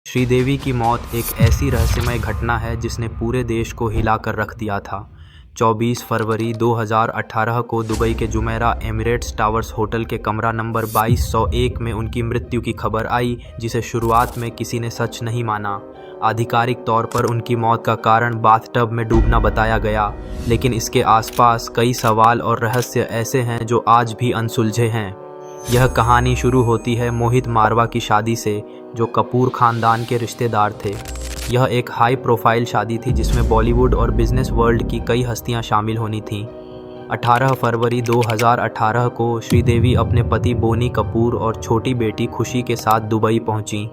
श्रीदेवी की मौत एक ऐसी रहस्यमय घटना है जिसने पूरे देश को हिलाकर रख दिया था। 24 फरवरी 2018 को दुबई के जुमेरा एमिरेट्स टावर्स होटल के कमरा नंबर 2201 में उनकी मृत्यु की खबर आई, जिसे शुरुआत में किसी ने सच नहीं माना। आधिकारिक तौर पर उनकी मौत का कारण बाथटब में डूबना बताया गया, लेकिन इसके आसपास कई सवाल और रहस्य ऐसे हैं जो आज भी अनसुलझे हैं। यह कहानी शुरू होती है मोहित मारवा की शादी से, जो कपूर खानदान के रिश्तेदार थे। यह एक हाई प्रोफाइल शादी थी जिसमें बॉलीवुड और बिजनेस वर्ल्ड की कई हस्तियां शामिल होनी थीं। 18 फरवरी 2018 को श्रीदेवी अपने पति बोनी कपूर और छोटी बेटी खुशी के साथ दुबई पहुंची।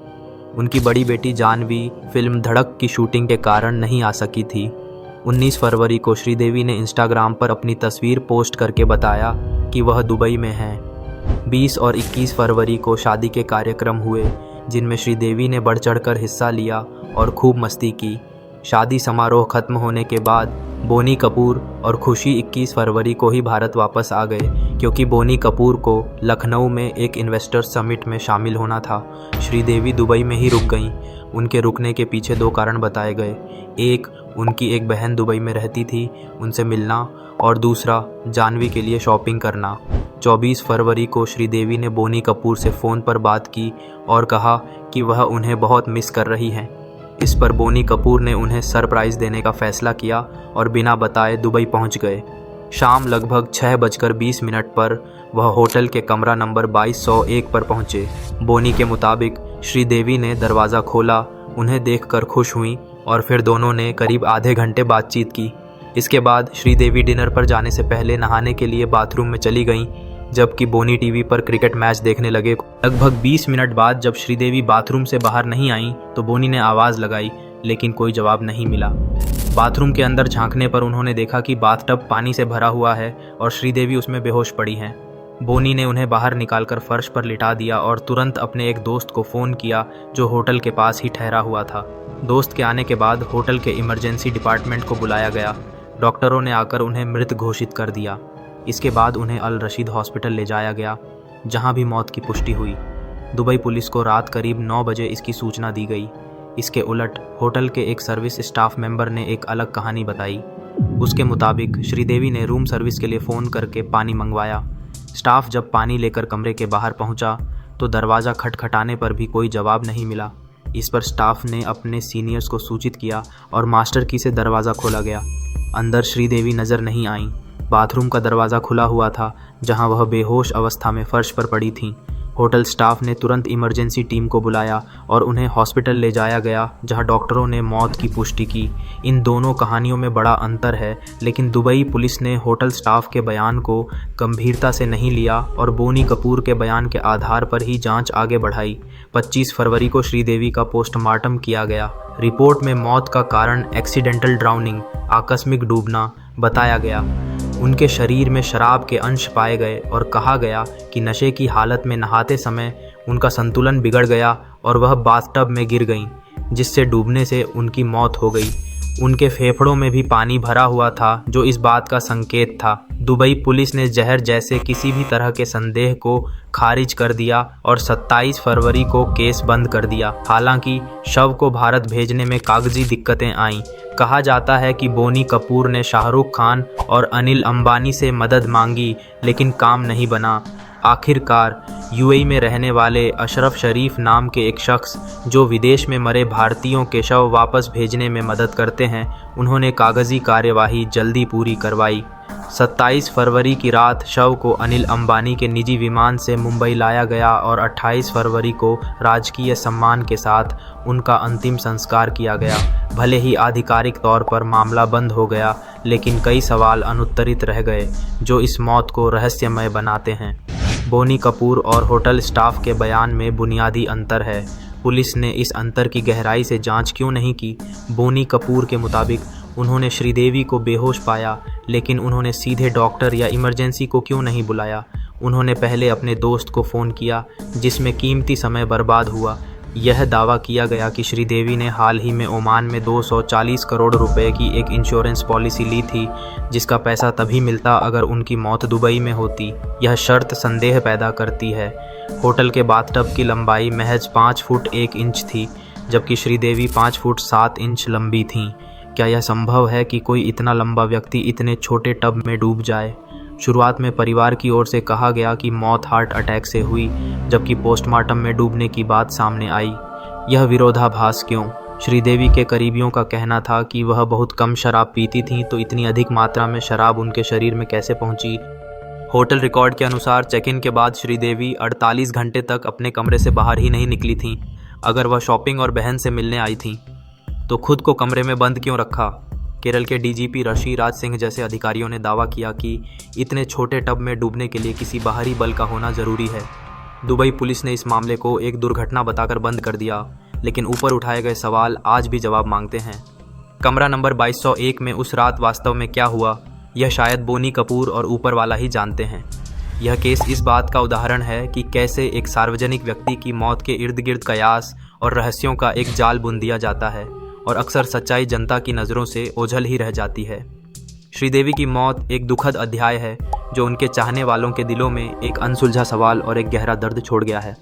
उनकी बड़ी बेटी जानवी फिल्म धड़क की शूटिंग के कारण नहीं आ सकी थी। 19 फरवरी को श्रीदेवी ने इंस्टाग्राम पर अपनी तस्वीर पोस्ट करके बताया कि वह दुबई में हैं। 20 और 21 फरवरी को शादी के कार्यक्रम हुए, जिनमें श्रीदेवी ने बढ़ चढ़कर हिस्सा लिया और खूब मस्ती की। शादी समारोह खत्म होने के बाद बोनी कपूर और खुशी 21 फरवरी को ही भारत वापस आ गए, क्योंकि बोनी कपूर को लखनऊ में एक इन्वेस्टर्स समिट में शामिल होना था। श्रीदेवी दुबई में ही रुक गईं। उनके रुकने के पीछे दो कारण बताए गए। एक, उनकी एक बहन दुबई में रहती थी, उनसे मिलना, और दूसरा, जानवी के लिए शॉपिंग करना। 24 फरवरी को श्रीदेवी ने बोनी कपूर से फ़ोन पर बात की और कहा कि वह उन्हें बहुत मिस कर रही हैं। इस पर बोनी कपूर ने उन्हें सरप्राइज़ देने का फ़ैसला किया और बिना बताए दुबई पहुंच गए। शाम लगभग 6:20 पर वह होटल के कमरा नंबर 2201 पर पहुंचे। बोनी के मुताबिक श्रीदेवी ने दरवाज़ा खोला, उन्हें देखकर खुश हुई और फिर दोनों ने करीब आधे घंटे बातचीत की। इसके बाद श्रीदेवी डिनर पर जाने से पहले नहाने के लिए बाथरूम में चली गईं, जबकि बोनी टीवी पर क्रिकेट मैच देखने लगे। लगभग 20 मिनट बाद जब श्रीदेवी बाथरूम से बाहर नहीं आईं तो बोनी ने आवाज़ लगाई, लेकिन कोई जवाब नहीं मिला। बाथरूम के अंदर झांकने पर उन्होंने देखा कि बाथटब पानी से भरा हुआ है और श्रीदेवी उसमें बेहोश पड़ी हैं। बोनी ने उन्हें बाहर निकालकर फर्श पर लिटा दिया और तुरंत अपने एक दोस्त को फ़ोन किया जो होटल के पास ही ठहरा हुआ था। दोस्त के आने के बाद होटल के इमरजेंसी डिपार्टमेंट को बुलाया गया। डॉक्टरों ने आकर उन्हें मृत घोषित कर दिया। इसके बाद उन्हें अल रशीद हॉस्पिटल ले जाया गया, जहां भी मौत की पुष्टि हुई। दुबई पुलिस को रात करीब 9 बजे इसकी सूचना दी गई। इसके उलट होटल के एक सर्विस स्टाफ मेंबर ने एक अलग कहानी बताई। उसके मुताबिक श्रीदेवी ने रूम सर्विस के लिए फ़ोन करके पानी मंगवाया। स्टाफ जब पानी लेकर कमरे के बाहर पहुंचा तो दरवाज़ा खटखटाने पर भी कोई जवाब नहीं मिला। इस पर स्टाफ ने अपने सीनियर्स को सूचित किया और मास्टर की से दरवाज़ा खोला गया। अंदर श्रीदेवी नज़र नहीं आईं। बाथरूम का दरवाज़ा खुला हुआ था, जहां वह बेहोश अवस्था में फर्श पर पड़ी थीं। होटल स्टाफ ने तुरंत इमरजेंसी टीम को बुलाया और उन्हें हॉस्पिटल ले जाया गया, जहां डॉक्टरों ने मौत की पुष्टि की। इन दोनों कहानियों में बड़ा अंतर है, लेकिन दुबई पुलिस ने होटल स्टाफ के बयान को गंभीरता से नहीं लिया और बोनी कपूर के बयान के आधार पर ही जांच आगे बढ़ाई। 25 फरवरी को श्रीदेवी का पोस्टमार्टम किया गया। रिपोर्ट में मौत का कारण एक्सीडेंटल ड्राउनिंग, आकस्मिक डूबना बताया गया। उनके शरीर में शराब के अंश पाए गए और कहा गया कि नशे की हालत में नहाते समय उनका संतुलन बिगड़ गया और वह बाथटब में गिर गईं, जिससे डूबने से उनकी मौत हो गई। उनके फेफड़ों में भी पानी भरा हुआ था, जो इस बात का संकेत था। दुबई पुलिस ने जहर जैसे किसी भी तरह के संदेह को खारिज कर दिया और 27 फरवरी को केस बंद कर दिया। हालांकि शव को भारत भेजने में कागजी दिक्कतें आईं। कहा जाता है कि बोनी कपूर ने शाहरुख खान और अनिल अंबानी से मदद मांगी, लेकिन काम नहीं बना। आखिरकार यूएई में रहने वाले अशरफ शरीफ नाम के एक शख्स, जो विदेश में मरे भारतीयों के शव वापस भेजने में मदद करते हैं, उन्होंने कागजी कार्यवाही जल्दी पूरी करवाई। 27 फरवरी की रात शव को अनिल अंबानी के निजी विमान से मुंबई लाया गया और 28 फरवरी को राजकीय सम्मान के साथ उनका अंतिम संस्कार किया गया। भले ही आधिकारिक तौर पर मामला बंद हो गया, लेकिन कई सवाल अनुत्तरित रह गए, जो इस मौत को रहस्यमय बनाते हैं। बोनी कपूर और होटल स्टाफ के बयान में बुनियादी अंतर है। पुलिस ने इस अंतर की गहराई से जांच क्यों नहीं की? बोनी कपूर के मुताबिक उन्होंने श्रीदेवी को बेहोश पाया, लेकिन उन्होंने सीधे डॉक्टर या इमरजेंसी को क्यों नहीं बुलाया? उन्होंने पहले अपने दोस्त को फ़ोन किया, जिसमें कीमती समय बर्बाद हुआ। यह दावा किया गया कि श्रीदेवी ने हाल ही में ओमान में 240 करोड़ रुपए की एक इंश्योरेंस पॉलिसी ली थी, जिसका पैसा तभी मिलता अगर उनकी मौत दुबई में होती। यह शर्त संदेह पैदा करती है। होटल के बाथटब की लंबाई महज 5 फुट 1 इंच थी, जबकि श्रीदेवी 5 फुट 7 इंच लंबी थीं। क्या यह संभव है कि कोई इतना लंबा व्यक्ति इतने छोटे टब में डूब जाए? शुरुआत में परिवार की ओर से कहा गया कि मौत हार्ट अटैक से हुई, जबकि पोस्टमार्टम में डूबने की बात सामने आई। यह विरोधाभास क्यों? श्रीदेवी के करीबियों का कहना था कि वह बहुत कम शराब पीती थीं, तो इतनी अधिक मात्रा में शराब उनके शरीर में कैसे पहुंची? होटल रिकॉर्ड के अनुसार चेक इन के बाद श्रीदेवी 48 घंटे तक अपने कमरे से बाहर ही नहीं निकली थीं। अगर वह शॉपिंग और बहन से मिलने आई थीं, तो खुद को कमरे में बंद क्यों रखा? केरल के डीजीपी ऋषि राज सिंह जैसे अधिकारियों ने दावा किया कि इतने छोटे टब में डूबने के लिए किसी बाहरी बल का होना जरूरी है। दुबई पुलिस ने इस मामले को एक दुर्घटना बताकर बंद कर दिया, लेकिन ऊपर उठाए गए सवाल आज भी जवाब मांगते हैं। कमरा नंबर 2201 में उस रात वास्तव में क्या हुआ, यह शायद बोनी कपूर और ऊपर वाला ही जानते हैं। यह केस इस बात का उदाहरण है कि कैसे एक सार्वजनिक व्यक्ति की मौत के इर्द गिर्द कयास और रहस्यों का एक जाल बुन दिया जाता है और अक्सर सच्चाई जनता की नज़रों से ओझल ही रह जाती है। श्रीदेवी की मौत एक दुखद अध्याय है जो उनके चाहने वालों के दिलों में एक अनसुलझा सवाल और एक गहरा दर्द छोड़ गया है।